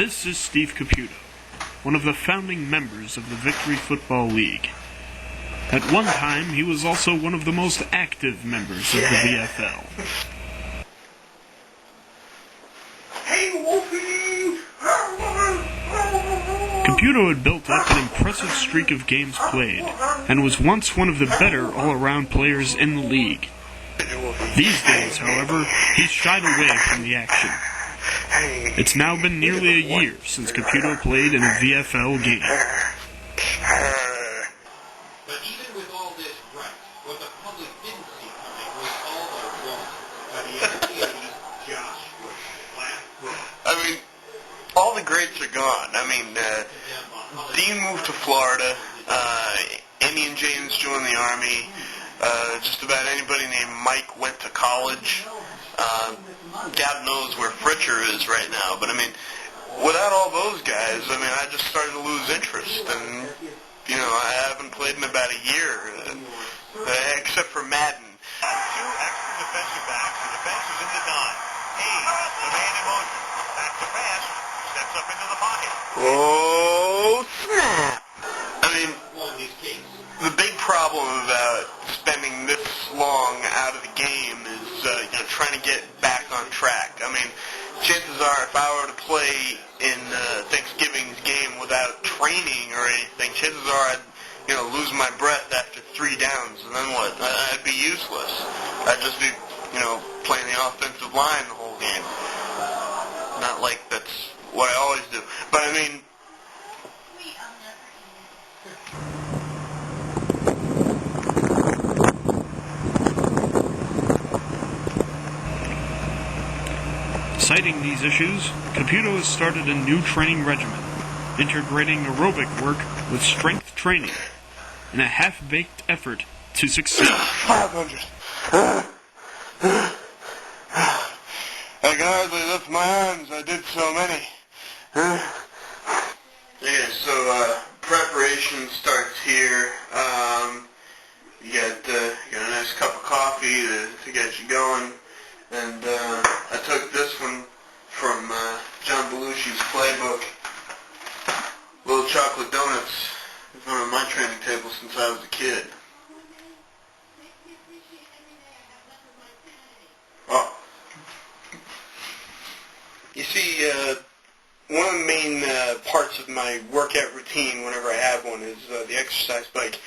This is Steve Caputo, one of the founding members of the Victory Football League. At one time, he was also one of the most active members of the VFL. Hey, Wolfie! Caputo had built up an impressive streak of games played, and was once one of the better all-around players in the league. These days, however, he's shied away from the action. It's now been nearly a year since Caputo played in a VFL game. But even with all this right, what the public didn't see coming was all the wrong. By the end of the 80s, Josh was flat broke. I mean, all the greats are gone. I mean, Dean moved to Florida. Amy and James joined the Army. Just about anybody named Mike went to college. God knows where Fritcher is right now. But, I mean, without all those guys, I mean, I just started to lose interest. And, you know, I haven't played in about a year, except for Madden. Two extra defensive backs. The defense is in the dime. Hey, the man in motion. Back to pass. Steps up into the pocket. Oh, snap. I mean, the big problem about spending this long out of the game is, trying to get back on track. I mean, chances are if I were to play in Thanksgiving's game without training or anything, chances are I'd, lose my breath after 3 downs, and then what? I'd be useless. I'd just be, playing the offensive line the whole game. Not like that's what I always do. But, I mean, Citing these issues, Caputo has started a new training regimen, integrating aerobic work with strength training in a half-baked effort to succeed. 500. I can hardly lift my arms. I did so many. Yeah, so preparation starts here. You got a nice cup of coffee to get you going. And I took this one from John Belushi's playbook. Little chocolate donuts. It's been on my training table since I was a kid. Oh. You see, one of the main parts of my workout routine whenever I have one is the exercise bike.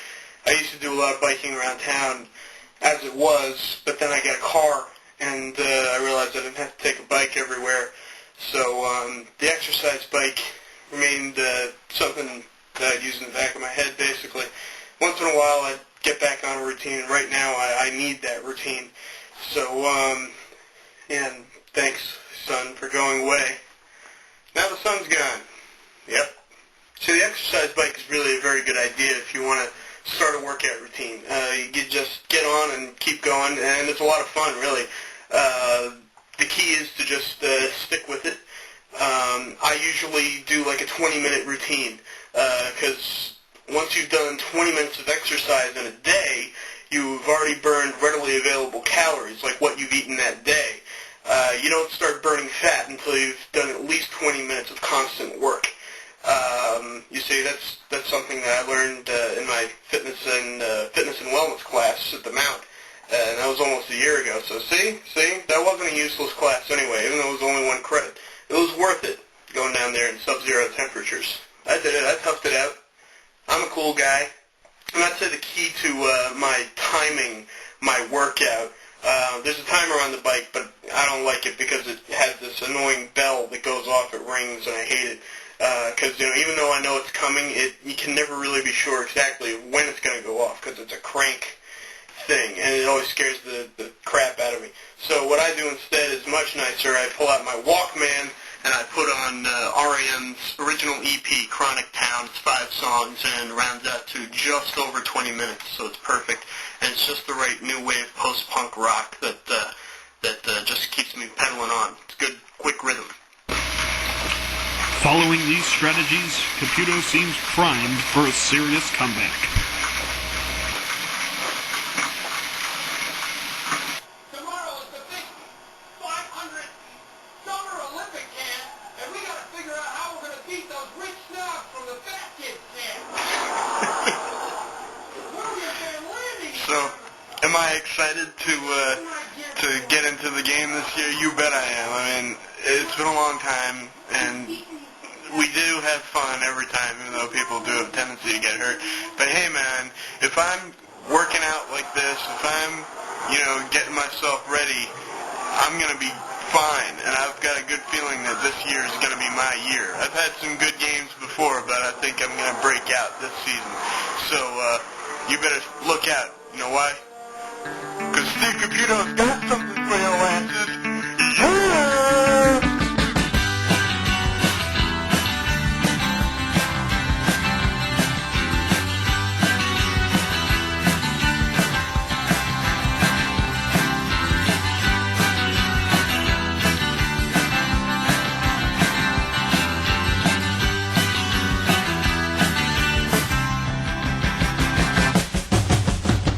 I used to do a lot of biking around town as it was, but then I got a car. And I realized I didn't have to take a bike everywhere. So the exercise bike remained something that I'd use in the back of my head, basically. Once in a while, I'd get back on a routine. And right now, I need that routine. So, and thanks, son, for going away. Now the sun's gone. Yep. So the exercise bike is really a very good idea if you want to start a workout routine. You just get on and keep going, and it's a lot of fun, really. The key is to just stick with it. I usually do like a 20-minute routine because once you've done 20 minutes of exercise in a day, you've already burned readily available calories, like what you've eaten that day. You don't start burning fat until you've done at least 20 minutes of constant work. You see, that's something that I learned in my fitness and wellness class at the Mount. And that was almost a year ago. So see, that wasn't a useless class anyway, even though it was only 1 credit. It was worth it, going down there in sub-zero temperatures. I did it. I toughed it out. I'm a cool guy. And I'd say the key to my timing, my workout, there's a timer on the bike, but I don't like it because it has this annoying bell that goes off. It rings, and I hate it. Because, even though I know it's coming, you can never really be sure exactly when it's going to go off because it's a crank thing, and it always scares the crap out of me. So what I do instead is much nicer. I pull out my Walkman, and I put on R.E.M's original EP, Chronic Town. It's 5 songs, and rounds out to just over 20 minutes, so it's perfect. And it's just the right new wave post-punk rock that just keeps me pedaling on. It's good, quick rhythm. Following these strategies, Caputo seems primed for a serious comeback. Summer Olympic camp, and we got to figure out how am I excited to get into the game this year? You bet I am. I mean, it's been a long time, and we do have fun every time, even though people do have a tendency to get hurt. But hey, man, if I'm working out like this, if I'm, getting myself ready, I'm going to be fine, and I've got a good feeling that this year is going to be my year. I've had some good games before, but I think I'm going to break out this season. So, you better look out. You know why? Because Steve Caputo's got something for your asses. Yeah!